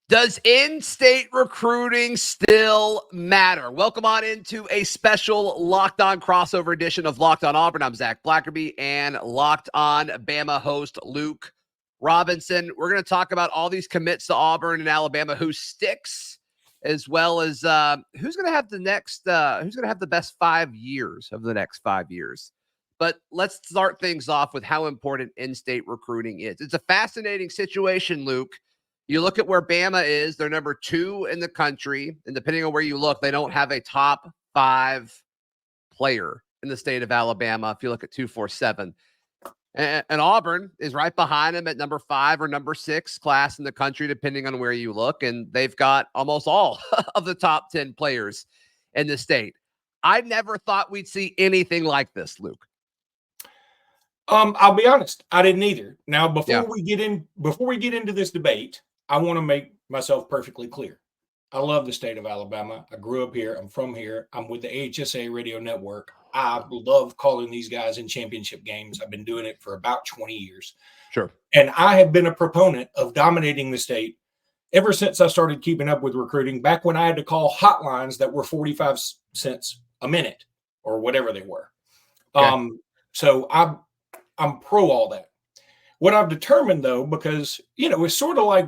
Does in-state recruiting still matter? Welcome on into a special Locked On crossover edition of Locked On Auburn. I'm Zac Blackerby and Locked On Bama host Luke Robinson. We're going to talk about all these commits to Auburn and Alabama, who sticks, as well as who's going to have the next, who's going to have the best 5 years of the next 5 years. But let's start things off with how important in-state recruiting is. It's a fascinating situation, Luke. You look at where Bama is, they're number 2 in the country. And depending on where you look, they don't have a top 5 player in the state of Alabama. If you look at 247, and Auburn is right behind them at number 5 or number 6 class in the country, depending on where you look. And they've got almost all of the top 10 players in the state. I never thought we'd see anything like this, Luke. I'll be honest, I didn't either. Now, before we get into this debate, I want to make myself perfectly clear. I love the state of Alabama. I grew up here. I'm from here. I'm with the AHSA radio network. I love calling these guys in championship games. I've been doing it for about 20 years. Sure. And I have been a proponent of dominating the state ever since I started keeping up with recruiting, back when I had to call hotlines that were 45 cents a minute or whatever they were. Okay. So I'm pro all that. What I've determined, though, because, it's sort of like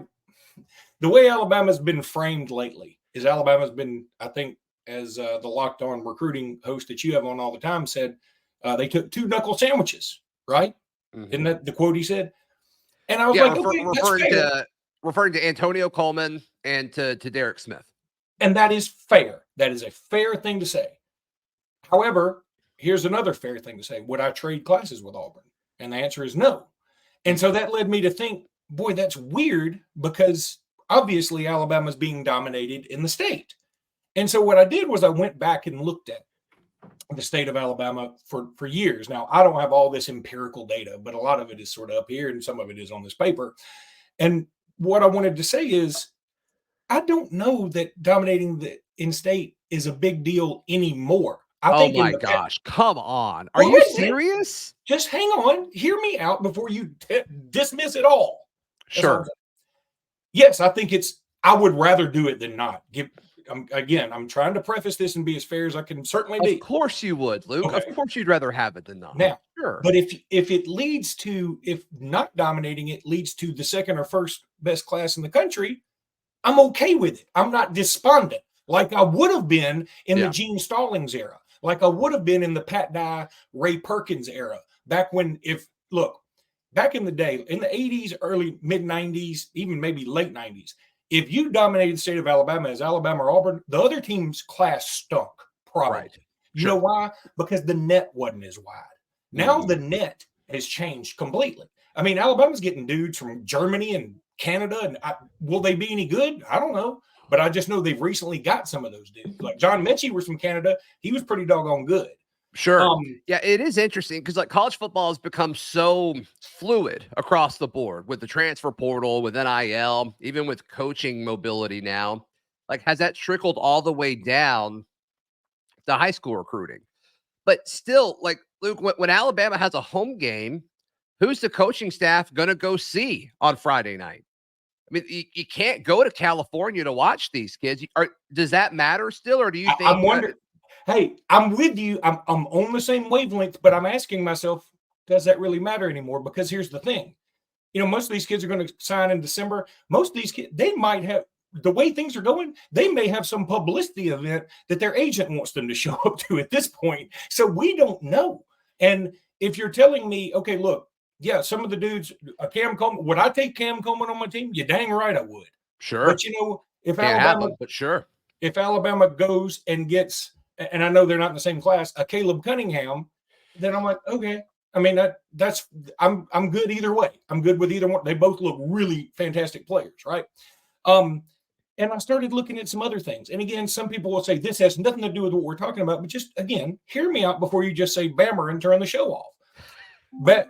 the way Alabama's been framed lately is Alabama's been, I think, as the Locked On recruiting host that you have on all the time said, they took 2 knuckle sandwiches, right? Mm-hmm. Isn't that the quote he said? And I was referring to Antonio Coleman and to Derek Smith. And that is fair. That is a fair thing to say. However, here's another fair thing to say. Would I trade classes with Auburn? And the answer is no. And so that led me to think, boy, that's weird, because obviously Alabama's being dominated in the state. And so what I did was I went back and looked at the state of Alabama for years. Now, I don't have all this empirical data, but a lot of it is sort of up here and some of it is on this paper. And what I wanted to say is, I don't know that dominating the in-state is a big deal anymore. Oh my gosh, come on. Are you serious? Just hang on. Hear me out before you dismiss it all. Sure. Yes, I think I would rather do it than not. I'm trying to preface this and be as fair as I can certainly be. Of course you would, Luke. Okay. Of course you'd rather have it than not. Now, sure. But if not dominating it leads to the second or first best class in the country, I'm okay with it. I'm not despondent like I would have been in the Gene Stallings era, like I would have been in the Pat Dye, Ray Perkins era, back in the day, in the 80s, early, mid-90s, even maybe late 90s, if you dominated the state of Alabama as Alabama or Auburn, the other team's class stunk, probably. Right. You know why? Because the net wasn't as wide. Now the net has changed completely. I mean, Alabama's getting dudes from Germany and Canada, and will they be any good? I don't know. But I just know they've recently got some of those dudes. Like John Mechie was from Canada. He was pretty doggone good. Sure. Yeah, it is interesting because college football has become so fluid across the board with the transfer portal, with NIL, even with coaching mobility now. Has that trickled all the way down to high school recruiting? But still, Luke, when Alabama has a home game, who's the coaching staff going to go see on Friday night? I mean, you can't go to California to watch these kids. Does that matter still, or do you think? I'm wondering. Hey, I'm with you. I'm on the same wavelength, but I'm asking myself, does that really matter anymore? Because here's the thing. Most of these kids are going to sign in December. Most of these kids, they might have, the way things are going, they may have some publicity event that their agent wants them to show up to at this point. So we don't know. And if you're telling me, okay, look, yeah, some of the dudes, Cam Coleman, would I take Cam Coleman on my team? You're dang right I would. Sure. But, if Alabama goes and gets, and I know they're not in the same class, a Caleb Cunningham, then I'm like, okay. I mean, I'm good either way. I'm good with either one. They both look really fantastic players, right? And I started looking at some other things. And again, some people will say this has nothing to do with what we're talking about, but just, again, hear me out before you just say Bama and turn the show off. But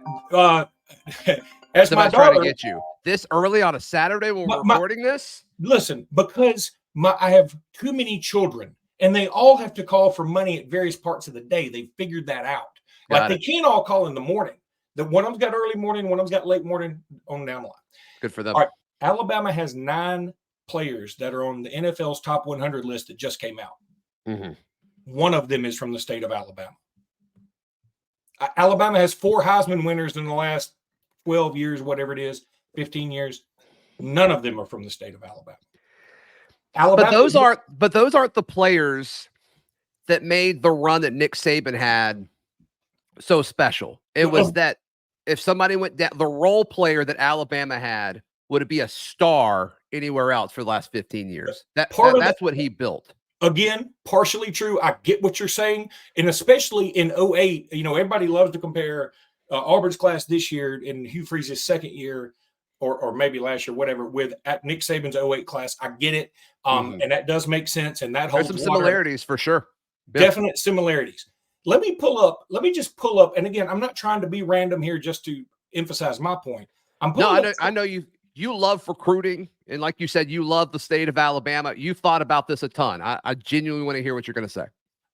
as my daughter, trying to get you this early on a Saturday when we're recording this. Listen, because I have too many children, and they all have to call for money at various parts of the day. They figured that out. They can't all call in the morning. One of them's got early morning, one of them's got late morning on down the line. Good for them. All right, Alabama has 9 players that are on the NFL's top 100 list that just came out. Mm-hmm. One of them is from the state of Alabama. Alabama has 4 Heisman winners in the last 12 years, whatever it is, 15 years. None of them are from the state of Alabama. But those aren't the players that made the run that Nick Saban had so special. It was that if somebody went down, the role player that Alabama had would be a star anywhere else for the last 15 years. That's what he built. Again, partially true. I get what you're saying. And especially in 08, everybody loves to compare Auburn's class this year and Hugh Freeze's second year, or maybe last year, whatever, with at Nick Saban's 08 class. I get it. And that does make sense. And that holds some similarities for sure. Definite similarities. Let me just pull up. And again, I'm not trying to be random here just to emphasize my point. I know you love recruiting. And like you said, you love the state of Alabama. You've thought about this a ton. I genuinely want to hear what you're going to say.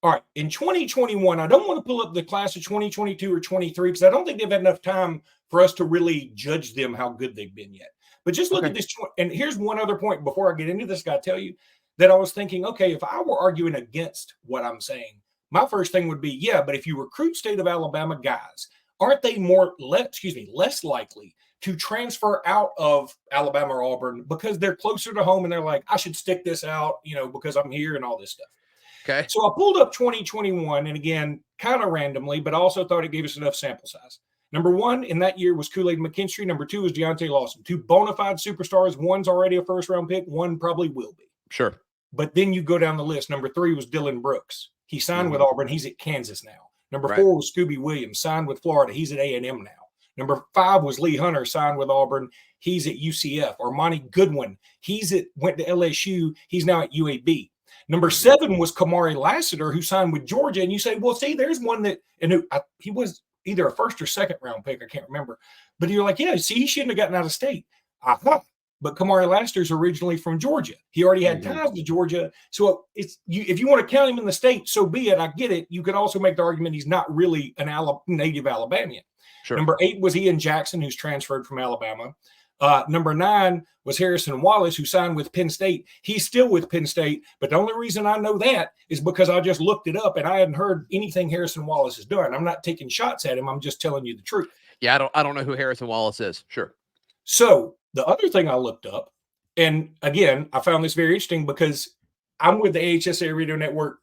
All right. In 2021, I don't want to pull up the class of 2022 or 23 because I don't think they've had enough time for us to really judge them how good they've been yet. But just look at this. And here's one other point before I get into this. I got to tell you that I was thinking, okay, if I were arguing against what I'm saying, my first thing would be, yeah, but if you recruit state of Alabama guys, aren't they less likely to transfer out of Alabama or Auburn because they're closer to home and they're like, I should stick this out, because I'm here and all this stuff. Okay. So I pulled up 2021, and again, kind of randomly, but I also thought it gave us enough sample size. Number 1 in that year was Kool-Aid McKinstry. Number 2 was Deontay Lawson. 2 bona fide superstars. One's already a first-round pick. One probably will be. Sure. But then you go down the list. Number 3 was Dylan Brooks. He signed with Auburn. He's at Kansas now. Number 4 was Scooby Williams, signed with Florida. He's at A&M now. Number 5 was Lee Hunter, signed with Auburn. He's at UCF. Or Monty Goodwin. Went to LSU. He's now at UAB. Number 7 was Kamari Lassiter, who signed with Georgia. And you say, well, see, there's one he was either a first or second round pick. I can't remember. But you're like, yeah, see, he shouldn't have gotten out of state. But Kamari Lassiter's originally from Georgia. He already had ties to Georgia. So if you want to count him in the state, so be it. I get it. You could also make the argument he's not really an native Alabamian. Sure. Number 8 was Ian Jackson, who's transferred from Alabama. Number 9 was Harrison Wallace, who signed with Penn State. He's still with Penn State, but the only reason I know that is because I just looked it up and I hadn't heard anything Harrison Wallace has done. I'm not taking shots at him. I'm just telling you the truth. Yeah, I don't know who Harrison Wallace is. Sure. So the other thing I looked up, and again, I found this very interesting because I'm with the AHSA Radio Network.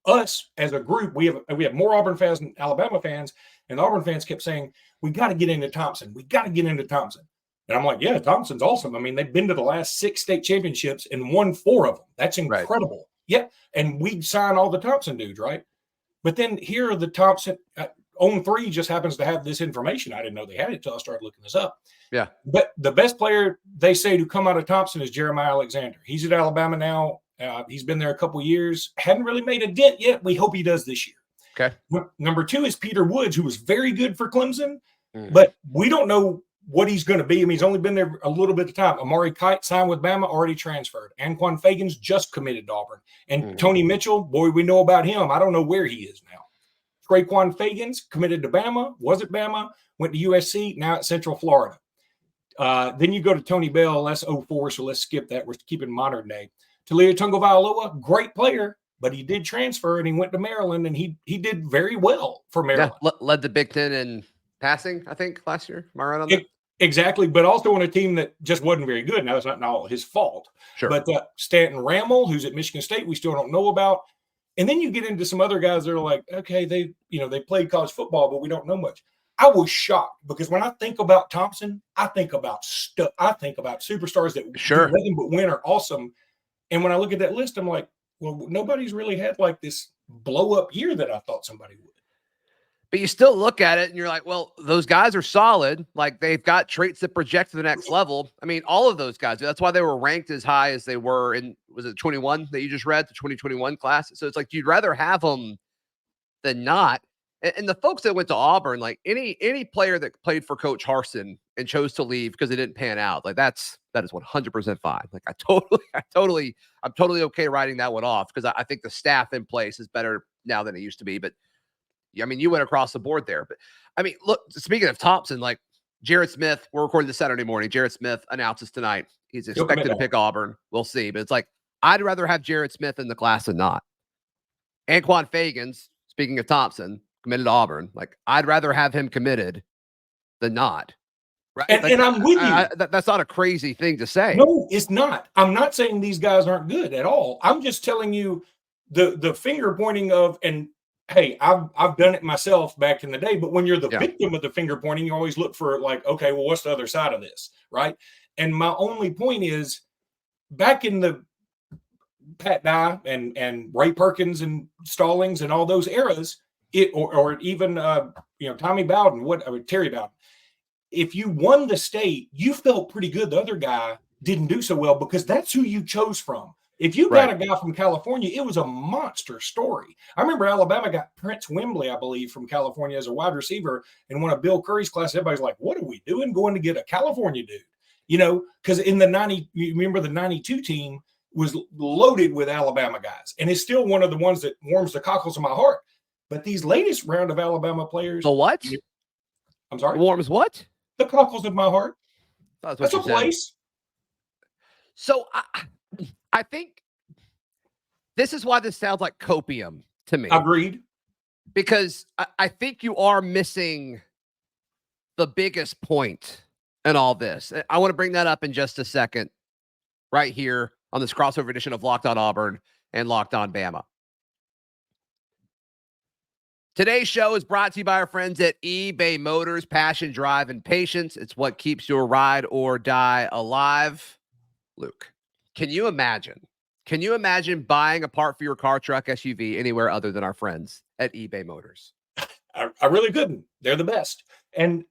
Us as a group, we have more Auburn fans than Alabama fans, and the Auburn fans kept saying, we got to get into Thompson. We got to get into Thompson. And I'm like, yeah, Thompson's awesome. I mean, they've been to the last 6 state championships and won 4 of them. That's incredible. Right. Yeah. And we'd sign all the Thompson dudes, right? But then here are the Thompson on 3 just happens to have this information. I didn't know they had it until I started looking this up. Yeah. But the best player they say to come out of Thompson is Jeremiah Alexander. He's at Alabama now. He's been there a couple years. Hadn't really made a dent yet. We hope he does this year. Okay. Number 2 is Peter Woods, who was very good for Clemson, but we don't know what he's going to be. I mean, he's only been there a little bit of time. Amari Kite signed with Bama, already transferred. Anquan Fagans just committed to Auburn. And Tony Mitchell, boy, we know about him. I don't know where he is now. Traquan Fagans committed to Bama, was at Bama, went to USC, now at Central Florida. Then you go to Tony Bell, that's 04, so let's skip that. We're keeping modern day. Talia Tungavailoa, great player, but he did transfer and he went to Maryland, and he did very well for Maryland. Yeah, led the Big Ten in passing, I think, last year. Am I right on that? Exactly, but also on a team that just wasn't very good. Now, it's not all his fault. Sure. But Stanton Rammel, who's at Michigan State, we still don't know about. And then you get into some other guys that are like, okay, they played college football, but we don't know much. I was shocked because when I think about Thompson, I think about stuff. I think about superstars that do nothing but win are awesome. And when I look at that list, I'm like, well, nobody's really had like this blow up year that I thought somebody would. But you still look at it and you're like, well, those guys are solid. Like, they've got traits that project to the next level. I mean, all of those guys, that's why they were ranked as high as they were in, was it 21 that you just read, the 2021 class? So it's like, you'd rather have them than not. And the folks that went to Auburn, like any player that played for Coach Harsin and chose to leave because it didn't pan out, like that is 100% fine. Like I'm totally okay writing that one off because I think the staff in place is better now than it used to be. But I mean, you went across the board there. But I mean, look, speaking of Thompson, like Jarrett Smith, we're recording this Saturday morning. Jarrett Smith announces tonight he's expected to pick Auburn. We'll see. But it's like, I'd rather have Jarrett Smith in the class than not. Anquan Fagans, speaking of Thompson, committed to Auburn. Like, I'd rather have him committed than not. Right? And I'm with you. That's not a crazy thing to say. No, it's not. I'm not saying these guys aren't good at all. I'm just telling you the finger pointing of, and hey, I've done it myself back in the day, but when you're the victim of the finger pointing, you always look for like, okay, well, what's the other side of this, right? And my only point is, back in the Pat Dye and Ray Perkins and Stallings and all those eras, or even Tommy Bowden, Terry Bowden, if you won the state, you felt pretty good. The other guy didn't do so well because that's who you chose from. If you got a guy from California, it was a monster story. I remember Alabama got Prince Wembley, I believe, from California as a wide receiver in one of Bill Curry's classes. Everybody's like, what are we doing going to get a California dude? Because in the you remember the 92 team was loaded with Alabama guys. And it's still one of the ones that warms the cockles of my heart. But these latest round of Alabama players. The what? I'm sorry? Warms what? The cockles of my heart. That's a place. So I think this is why this sounds like copium to me. Agreed. Because I think you are missing the biggest point in all this. I want to bring that up in just a second, right here on this crossover edition of Locked On Auburn and Locked On Bama. Today's show is brought to you by our friends at eBay Motors. Passion, drive, and patience. It's what keeps your ride or die alive. Luke, can you imagine buying a part for your car, truck, SUV anywhere other than our friends at eBay Motors? I really couldn't. They're the best. And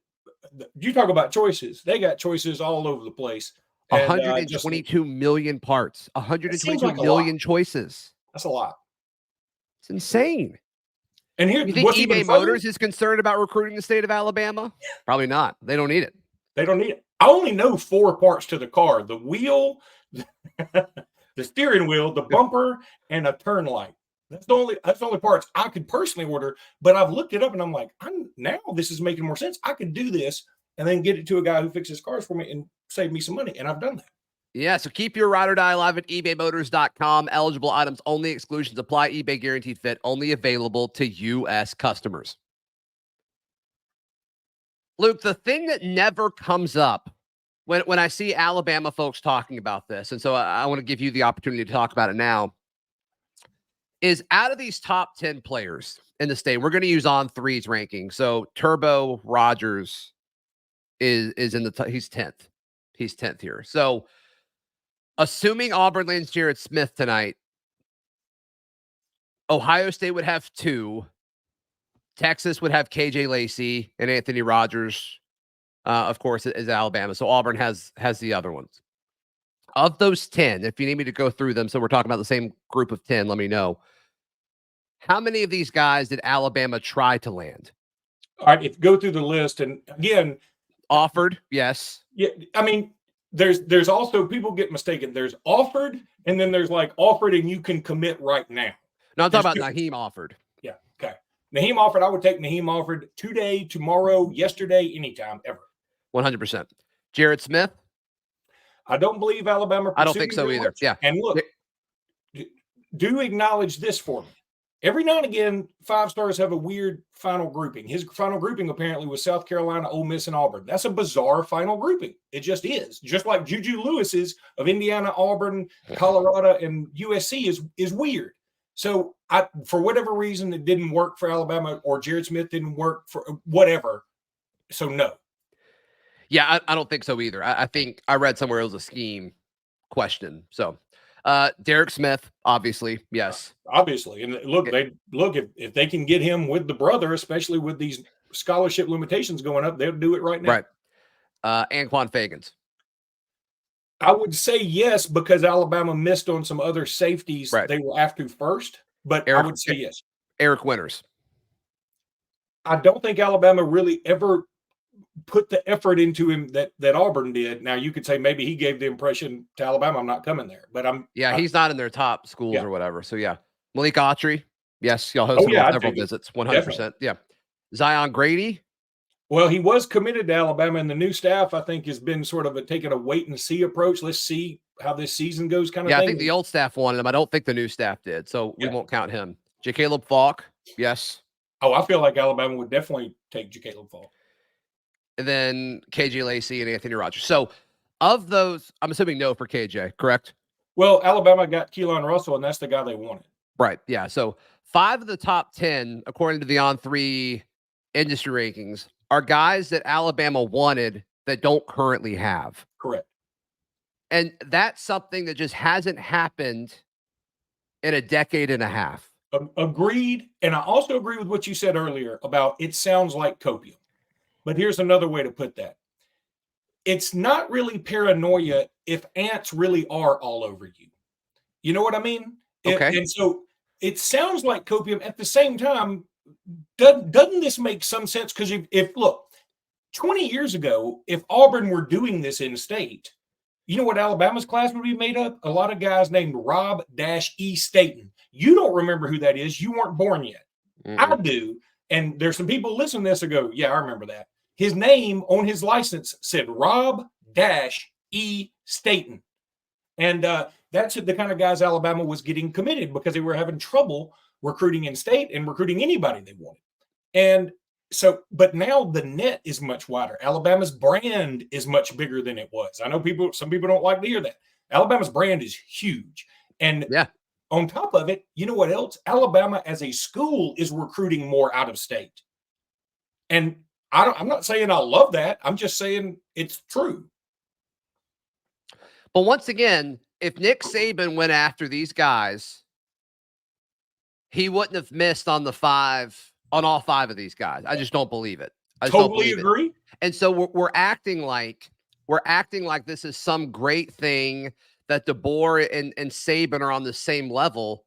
you talk about choices. They got choices all over the place. 122 million parts, 122 million choices. That's a lot. It's insane. And here, you think eBay Motors is concerned about recruiting the state of Alabama? Probably not. They don't need it. They don't need it. I only know 4 parts to the car: the wheel, the steering wheel, the bumper, and a turn light. That's the only parts I could personally order. But I've looked it up and I'm like, now this is making more sense. I could do this and then get it to a guy who fixes cars for me and save me some money. And I've done that. Yeah, so keep your ride or die alive at ebaymotors.com. Eligible items only, exclusions apply. eBay guaranteed fit, only available to U.S. customers. Luke, the thing that never comes up when I see Alabama folks talking about this, and so I want to give you the opportunity to talk about it now, is out of these top 10 players in the state, we're going to use On3's ranking. So Turbo Rogers is in the he's 10th. He's 10th here. So assuming Auburn lands Jarrett Smith tonight, Ohio State would have 2. Texas would have KJ Lacey and Anthony Rogers, of course, is Alabama. So Auburn has the other ones. Of those 10, if you need me to go through them, so we're talking about the same group of 10, let me know. How many of these guys did Alabama try to land? All right, if you go through the list, and again, offered, yes. Yeah, I mean, there's also, people get mistaken. There's offered, and then there's like offered and you can commit right now. No, I'm talking about Naheem offered. Yeah, okay. Naheem offered, I would take Naheem offered today, tomorrow, yesterday, anytime, ever. 100%. Jarrett Smith? I don't believe Alabama. I don't think so either. Yeah. And look, do acknowledge this for me. Every now and again, 5 stars have a weird final grouping. His final grouping apparently was South Carolina, Ole Miss, and Auburn. That's a bizarre final grouping. It just is. Just like Juju Lewis's of Indiana, Auburn, Colorado, and USC is weird. So for whatever reason, it didn't work for Alabama, or Jarrett Smith didn't work for whatever. So no. Yeah, I don't think so either. I think I read somewhere it was a scheme question. So Derek Smith, obviously, yes. Obviously. And look, if they can get him with the brother, especially with these scholarship limitations going up, they'll do it right now. Right. Anquan Fagans. I would say yes, because Alabama missed on some other safeties they were after first, but I would say yes. Eric Winters. I don't think Alabama really ever put the effort into him that Auburn did. Now, you could say maybe he gave the impression to Alabama, I'm not coming there. But he's not in their top schools or whatever. So, yeah. Malik Autry. Yes, y'all hosted several visits. 100%. Definitely. Yeah. Zion Grady. Well, he was committed to Alabama, and the new staff, I think, has been sort of taking a wait and see approach. Let's see how this season goes, kind of Yeah, I thing. think the old staff wanted him. I don't think the new staff did, so we Yeah. won't count him. J. Caleb Falk, yes. Oh, I feel like Alabama would definitely take Caleb Fall. And then KJ Lacey and Anthony Rogers. So of those, I'm assuming no for KJ, correct? Well, Alabama got Keelan Russell, and that's the guy they wanted. Right. Yeah. So 5 of the top 10, according to the On3 industry rankings, are guys that Alabama wanted that don't currently have. Correct. And that's something that just hasn't happened in a decade and a half. Agreed. And I also agree with what you said earlier about it sounds like copium. But here's another way to put that. It's not really paranoia if ants really are all over you. You know what I mean? Okay. And so it sounds like copium. At the same time, doesn't this make some sense? Because if look, 20 years ago, if Auburn were doing this in state, you know what Alabama's class would be made up? A lot of guys named Rob-E. Staten. You don't remember who that is. You weren't born yet. I do. And there's some people listening to this that go, yeah, I remember that. His name on his license said Rob-E. Staten. And that's the kind of guys Alabama was getting committed because they were having trouble recruiting in state and recruiting anybody they wanted. And so, but now the net is much wider. Alabama's brand is much bigger than it was. I know some people don't like to hear that. Alabama's brand is huge. And yeah, on top of it, you know what else? Alabama as a school is recruiting more out of state. And I'm not saying I love that. I'm just saying it's true. But once again, if Nick Saban went after these guys, he wouldn't have missed on all 5 of these guys. I just don't believe it. I just totally agree. It. And so we're acting like this is some great thing that DeBoer and Saban are on the same level.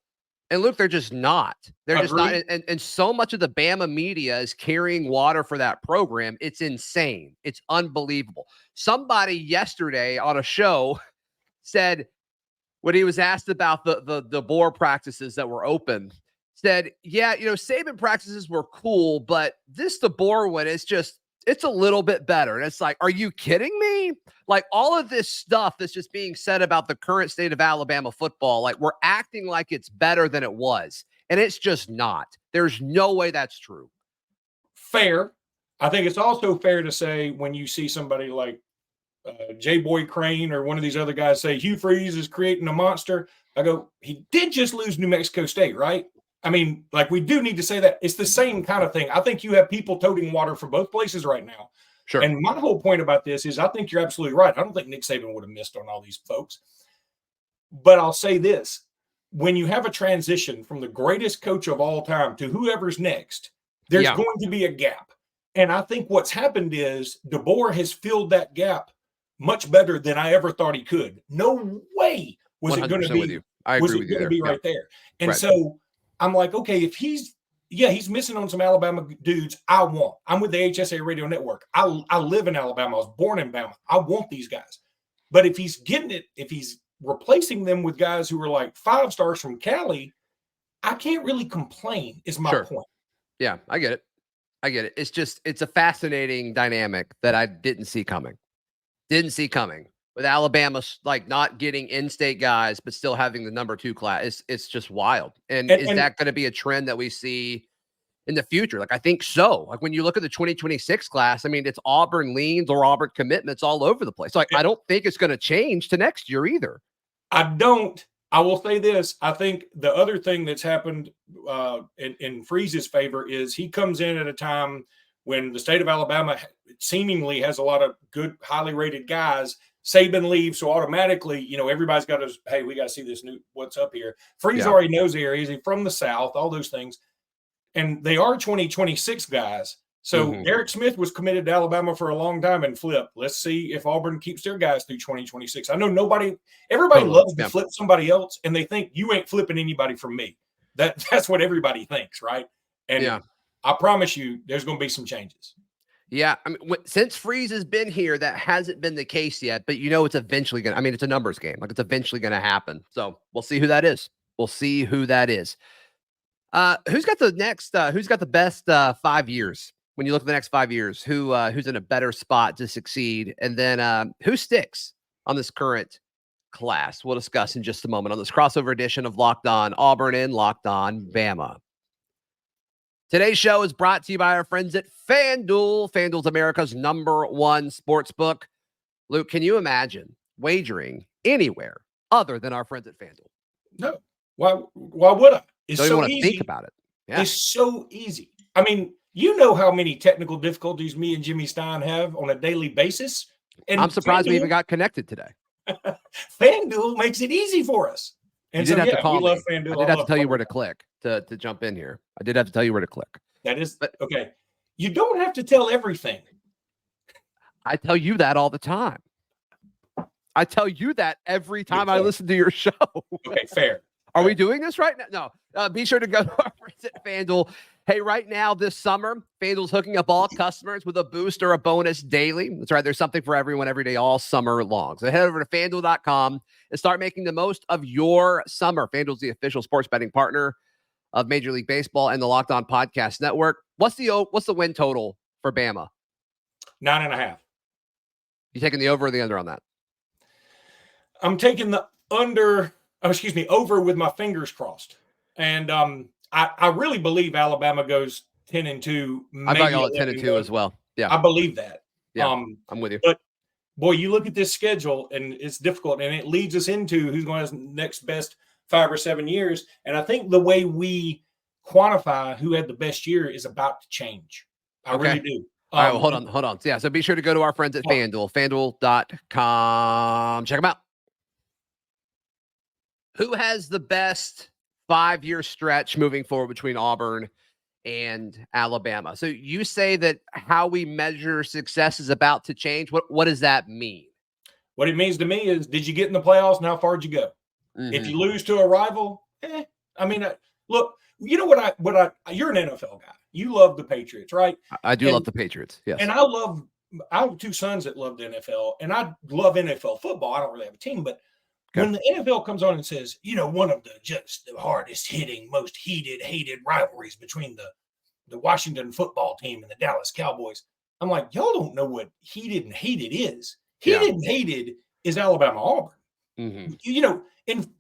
And look, they're just not. They're just not. And so much of the Bama media is carrying water for that program. It's insane. It's unbelievable. Somebody yesterday on a show said, when he was asked about the DeBoer practices that were open, said, yeah, Saban practices were cool, but this DeBoer one is just, it's a little bit better. And it's like, are you kidding me? Like all of this stuff that's just being said about the current state of Alabama football, like we're acting like it's better than it was. And it's just not. There's no way that's true. Fair. I think it's also fair to say when you see somebody like J. Boy Crane or one of these other guys say Hugh Freeze is creating a monster, I go, he did just lose New Mexico State, right? I mean, like we do need to say that. It's the same kind of thing. I think you have people toting water for both places right now. Sure. And my whole point about this is I think you're absolutely right. I don't think Nick Saban would have missed on all these folks. But I'll say this. When you have a transition from the greatest coach of all time to whoever's next, there's going to be a gap. And I think what's happened is DeBoer has filled that gap much better than I ever thought he could. No way was it going to be. I agree with you there. Right there. And so I'm like, okay, if he's missing on some Alabama dudes I'm with the HSA Radio Network. I live in Alabama. I was born in Bama. I want these guys. But if he's if he's replacing them with guys who are like 5 stars from Cali, I can't really complain is my point. Yeah, I get it. It's a fascinating dynamic that I didn't see coming. With Alabama like not getting in-state guys, but still having the number 2 class. It's just wild. And is that going to be a trend that we see in the future? Like, I think so. Like when you look at the 2026 class, I mean, it's Auburn leans or Auburn commitments all over the place. Like, I don't think it's going to change to next year either. I will say this. I think the other thing that's happened in Freeze's favor is he comes in at a time when the state of Alabama seemingly has a lot of good, highly rated guys. Saban leaves, so automatically, everybody's got to, hey, we got to see this new, what's up here. Freeze already knows the areas. He's from the South, all those things. And they are 2026 guys. So Eric Smith was committed to Alabama for a long time and flipped. Let's see if Auburn keeps their guys through 2026. I know everybody loves to flip somebody else, and they think you ain't flipping anybody from me. That's what everybody thinks, right? And I promise you, there's going to be some changes. Yeah, I mean, since Freeze has been here, that hasn't been the case yet. But it's eventually going to. I mean, it's a numbers game. Like it's eventually going to happen. So we'll see who that is. Who's got the next? Who's got the best 5 years when you look at the next 5 years, who's in a better spot to succeed? And then who sticks on this current class? We'll discuss in just a moment on this crossover edition of Locked On Auburn and Locked On Bama. Today's show is brought to you by our friends at FanDuel. FanDuel's America's #1 sports book. Luke, can you imagine wagering anywhere other than our friends at FanDuel? No. Why would I? It's Don't even so want to easy. think about it. Yeah. It's so easy. I mean, you know how many technical difficulties me and Jimmy Stein have on a daily basis. And I'm surprised we even got connected today. FanDuel makes it easy for us. And you did have to call we love me. FanDuel. I did have to tell you where to click to jump in here. I did have to tell you where to click. That is okay. You don't have to tell everything. I tell you that all the time. I tell you that every time I listen to your show. Okay, fair. Are we doing this right now? No. Be sure to go to our friends at FanDuel. Hey, right now this summer, FanDuel's hooking up all customers with a boost or a bonus daily. That's right. There's something for everyone every day, all summer long. So head over to FanDuel.com and start making the most of your summer. FanDuel's the official sports betting partner of Major League Baseball and the Locked On Podcast Network. What's the win total for Bama? 9.5. You taking the over or the under on that? I'm taking the over with my fingers crossed. And I really believe Alabama goes 10-2. I thought y'all at 10-2 as well. Yeah. I believe that. Yeah, I'm with you. But boy, you look at this schedule and it's difficult, and it leads us into who's going to have the next best 5 or 7 years. And I think the way we quantify who had the best year is about to change. I really do. All right, well, hold on. Yeah, so be sure to go to our friends at FanDuel, FanDuel.com. Check them out. Who has the best 5-year stretch moving forward between Auburn and Alabama? So you say that how we measure success is about to change. What does that mean? What it means to me is, did you get in the playoffs and how far did you go? Mm-hmm. If you lose to a rival, look, you know what you're an NFL guy. You love the Patriots, right? I do love the Patriots, yes. And I have 2 sons that love the NFL, and I love NFL football. I don't really have a team, but when the NFL comes on and says, one of the hardest hitting, most hated rivalries between the Washington football team and the Dallas Cowboys, I'm like, y'all don't know what heated and hated is. Heated and hated is Alabama Auburn. Mm-hmm.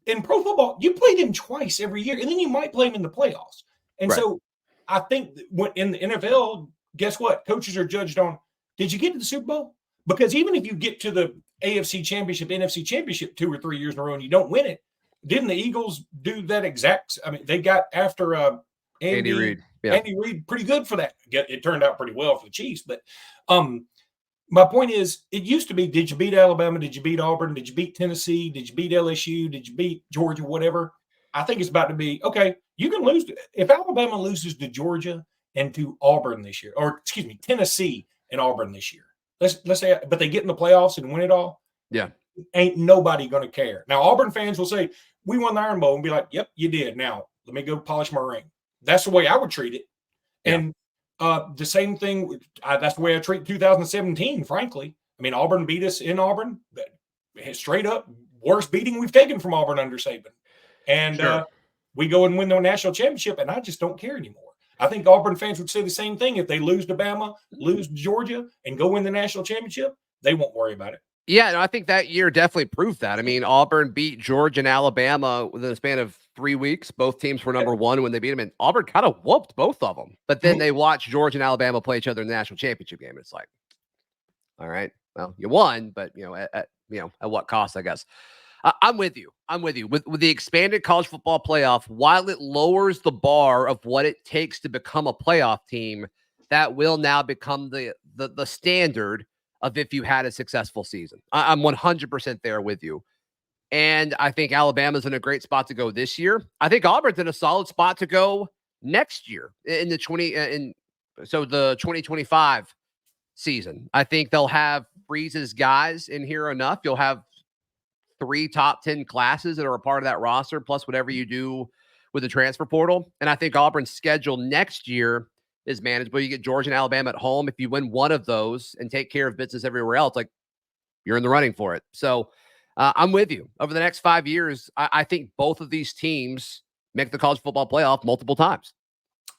In pro football, you play them twice every year, and then you might play them in the playoffs. And so I think when in the NFL, guess what? Coaches are judged on, did you get to the Super Bowl? Because even if you get to the AFC Championship, NFC Championship 2 or 3 years in a row and you don't win it, didn't the Eagles do that exact? I mean, they got after Andy Reid. Yeah. Andy Reid pretty good for that. It turned out pretty well for the Chiefs. But my point is, it used to be, did you beat Alabama? Did you beat Auburn? Did you beat Tennessee? Did you beat LSU? Did you beat Georgia? Whatever. I think it's about to be, okay, you can lose. If Alabama loses to Georgia and to Auburn this year, or excuse me, Tennessee and Auburn this year, let's say, but they get in the playoffs and win it all. Yeah. Ain't nobody going to care. Now, Auburn fans will say, we won the Iron Bowl, and be like, yep, you did. Now, let me go polish my ring. That's the way I would treat it. Yeah. And the same thing, that's the way I treat 2017, frankly. I mean, Auburn beat us in Auburn. Straight up, worst beating we've taken from Auburn under Saban. And we go and win the national championship, and I just don't care anymore. I think Auburn fans would say the same thing. If they lose to Bama, lose to Georgia, and go win the national championship, they won't worry about it. Yeah, no, I think that year definitely proved that. I mean, Auburn beat Georgia and Alabama within a span of 3 weeks. Both teams were number 1 when they beat them, and Auburn kind of whooped both of them. But then they watched Georgia and Alabama play each other in the national championship game. It's like, all right, well, you won, but at what cost, I guess. I'm with you. With the expanded college football playoff, while it lowers the bar of what it takes to become a playoff team, that will now become the standard of if you had a successful season. I'm 100% there with you. And I think Alabama's in a great spot to go this year. I think Auburn's in a solid spot to go next year in the 2025 season. I think they'll have Breeze's guys in here enough. You'll have 3 top 10 classes that are a part of that roster, plus whatever you do with the transfer portal. And I think Auburn's schedule next year is manageable. You get Georgia and Alabama at home. If you win one of those and take care of business everywhere else, like, you're in the running for it. So I'm with you. Over the next 5 years, I think both of these teams make the college football playoff multiple times.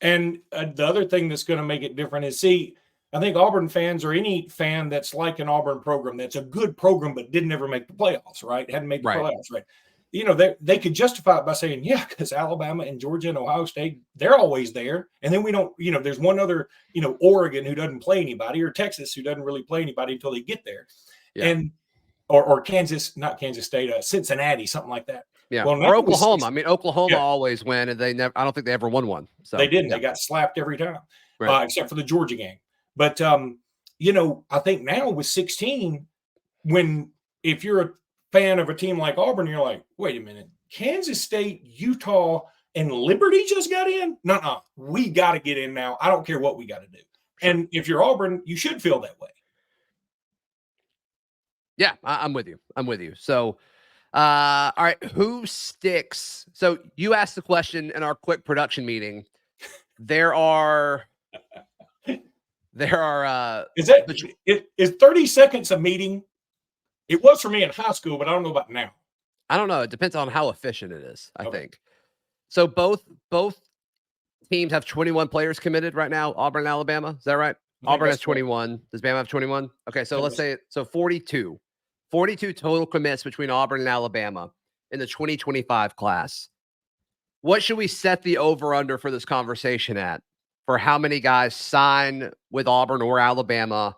And the other thing that's going to make it different is, see, I think Auburn fans, or any fan that's like an Auburn program that's a good program but didn't ever make the playoffs, right? Hadn't made the Right. playoffs, right? You know, they could justify it by saying, yeah, because Alabama and Georgia and Ohio State, they're always there. And then we don't, you know, there's one other, you know, Oregon who doesn't play anybody, or Texas who doesn't really play anybody until they get there. Yeah. And or Kansas, not Kansas State, Cincinnati, something like that. Yeah. Well, or Oklahoma. I mean, Oklahoma always win, and I don't think they ever won one. So they didn't. Yeah. They got slapped every time, right. Except for the Georgia game. But, you know, I think now with 16, if you're a fan of a team like Auburn, you're like, wait a minute, Kansas State, Utah, and Liberty just got in? No, we got to get in now. I don't care what we got to do. Sure. And if you're Auburn, you should feel that way. Yeah, I'm with you. So, all right, who sticks? So you asked the question in our quick production meeting. There are is 30 seconds a meeting? It was for me in high school, but I don't know about now. I don't know. It depends on how efficient it is, I think. So both teams have 21 players committed right now, Auburn and Alabama. Is that right? Auburn has 21. Does Bama have 21? Okay, so let's say 42. 42 total commits between Auburn and Alabama in the 2025 class. What should we set the over-under for this conversation at, for how many guys sign with Auburn or Alabama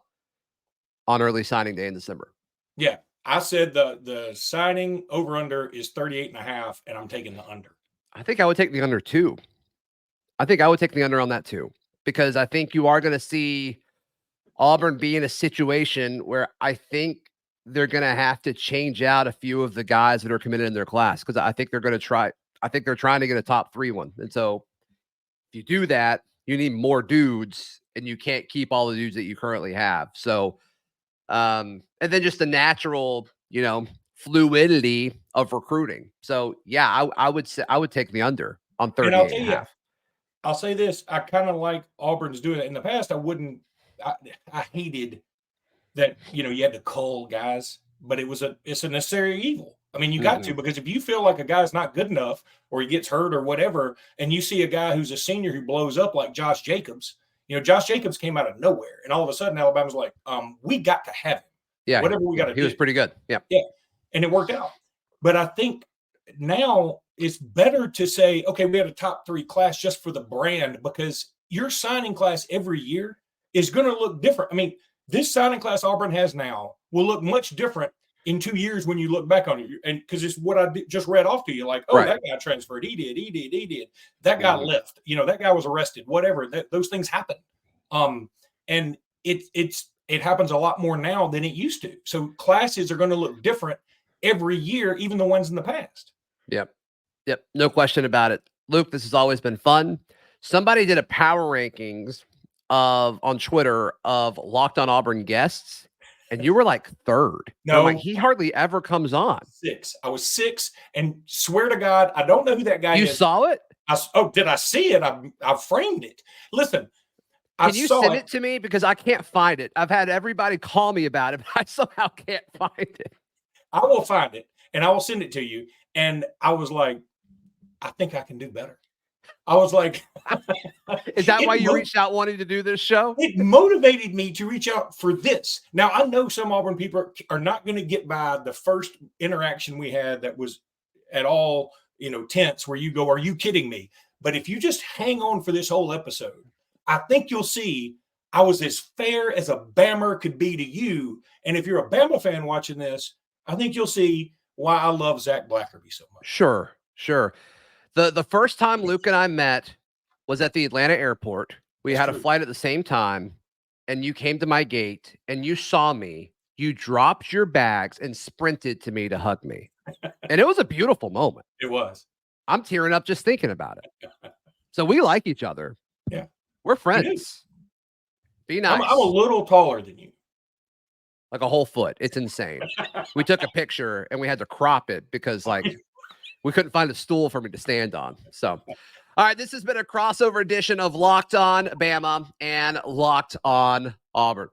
on early signing day in December? Yeah, I said the signing over-under is 38.5, and I'm taking the under. I think I would take the under too. I think I would take the under on that too, because I think you are going to see Auburn be in a situation where I think they're going to have to change out a few of the guys that are committed in their class, because I think they're going to try. I think they're trying to get a top 3 one. And so if you do that, you need more dudes, and you can't keep all the dudes that you currently have. So, and then just the natural, you know, fluidity of recruiting. So yeah, I would say I would take the under on 38.5. I'll say this. I kind of like Auburn's doing it. In the past, I hated that, you know, you had to cull guys, but it's a necessary evil. I mean, you got to, because if you feel like a guy's not good enough, or he gets hurt or whatever, and you see a guy who's a senior who blows up like Josh Jacobs, you know, Josh Jacobs came out of nowhere, and all of a sudden Alabama's like, we got to have him. Yeah. Whatever we got to do. He was pretty good. Yeah. Yeah. And it worked out. But I think now it's better to say, okay, we had a top 3 class just for the brand, because your signing class every year is going to look different. I mean, this signing class Auburn has now will look much different in 2 years when you look back on it. And because it's what I just read off to you, like, right, that guy transferred. He did. That guy left. You know, that guy was arrested, whatever. Those things happen. And it happens a lot more now than it used to. So classes are going to look different every year, even the ones in the past. Yep. No question about it. Luke, this has always been fun. Somebody did a power rankings on Twitter of Locked On Auburn guests, and you were like 3rd. No, like, he hardly ever comes on. 6. I was 6, and swear to God, I don't know who that guy is. You saw it? Did I see it? I framed it. Listen, can you send it to me, because I can't find it? I've had everybody call me about it, but I somehow can't find it. I will find it, and I will send it to you. And I was like, I think I can do better. I was like, is that why you reached out wanting to do this show? It motivated me to reach out for this. Now, I know some Auburn people are not going to get by the first interaction we had that was at all, you know, tense, where you go, are you kidding me? But if you just hang on for this whole episode, I think you'll see I was as fair as a Bammer could be to you. And if you're a Bama fan watching this, I think you'll see why I love Zac Blackerby so much. Sure. The first time Luke and I met was at the Atlanta airport. We had a flight at the same time, and you came to my gate and you saw me. You dropped your bags and sprinted to me to hug me. And it was a beautiful moment. It was. I'm tearing up just thinking about it. So we like each other. Yeah. We're friends. Be nice. I'm a little taller than you. Like a whole foot. It's insane. We took a picture and we had to crop it because, like, we couldn't find a stool for me to stand on. So, all right, this has been a crossover edition of Locked On Bama and Locked On Auburn.